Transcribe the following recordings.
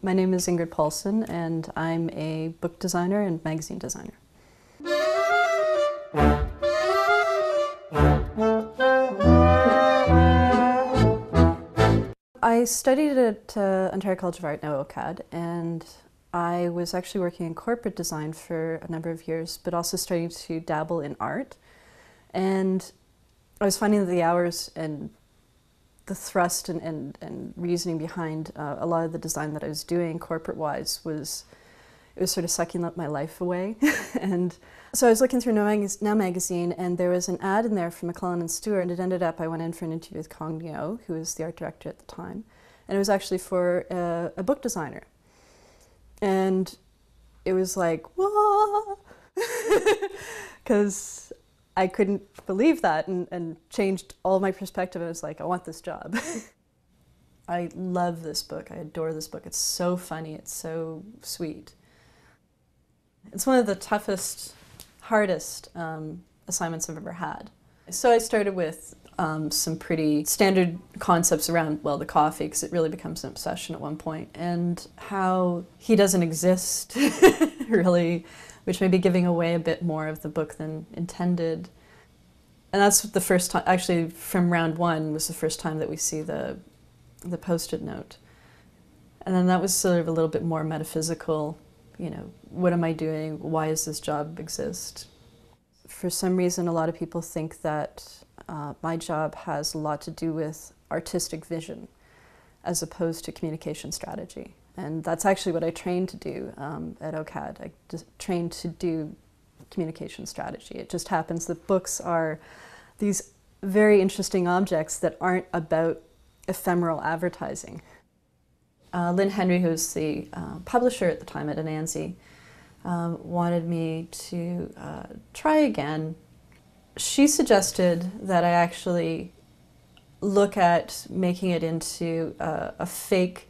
My name is Ingrid Paulson, and I'm a book designer and magazine designer. I studied at Ontario College of Art, now OCAD, and I was actually working in corporate design for a number of years, but also starting to dabble in art. And I was finding that the hours and the thrust and reasoning behind a lot of the design that I was doing corporate-wise was sort of sucking up my life away. And so I was looking through Now magazine, and there was an ad in there for McClellan and Stewart, and it ended up I went in for an interview with Cognio, who was the art director at the time, and it was actually for a book designer. And it was like, whoa! Because I couldn't believe that, and changed all my perspective. I was like, I want this job. I love this book. I adore this book. It's so funny. It's so sweet. It's one of the toughest, hardest assignments I've ever had. So I started with some pretty standard concepts around, well, the coffee, because it really becomes an obsession at one point, and how he doesn't exist, really, which may be giving away a bit more of the book than intended. And that's the first time, actually from round one was the first time that we see the post-it note. And then that was sort of a little bit more metaphysical, you know, what am I doing? Why does this job exist? For some reason, a lot of people think that my job has a lot to do with artistic vision as opposed to communication strategy. And that's actually what I trained to do at OCAD. I trained to do communication strategy. It just happens that books are these very interesting objects that aren't about ephemeral advertising. Lynn Henry, who's the publisher at the time at Anansi, wanted me to try again. She suggested that I actually look at making it into a fake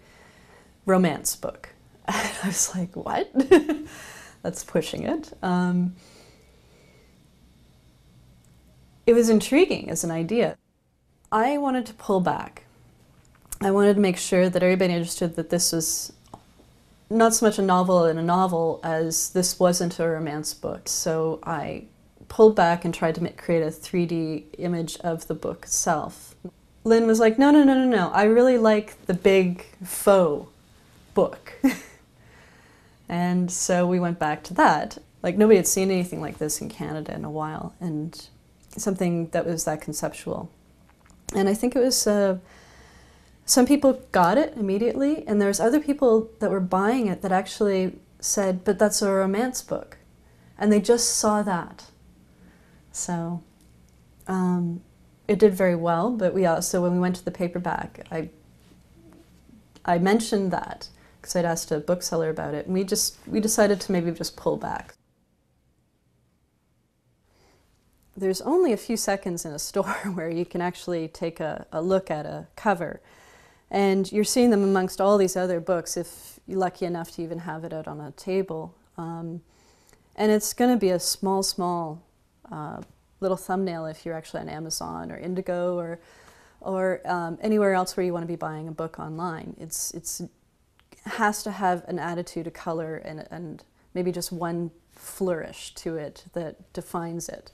romance book. I was like, what? That's pushing it. It was intriguing as an idea. I wanted to pull back. I wanted to make sure that everybody understood that this was not so much a novel in a novel as this wasn't a romance book. So I pulled back and tried to create a 3D image of the book itself. Lynn was like, no, no, no, no, no. I really like the big faux book. And so we went back to that. Like, nobody had seen anything like this in Canada in a while, and something that was that conceptual. And I think it was, some people got it immediately, and there's other people that were buying it that actually said, but that's a romance book. And they just saw that. So it did very well, but we also, when we went to the paperback, I mentioned that, because I'd asked a bookseller about it, and we decided to maybe just pull back. There's only a few seconds in a store where you can actually take a look at a cover, and you're seeing them amongst all these other books if you're lucky enough to even have it out on a table. And it's going to be a small little thumbnail if you're actually on Amazon or Indigo or anywhere else where you want to be buying a book online. It has to have an attitude, a color, and maybe just one flourish to it that defines it.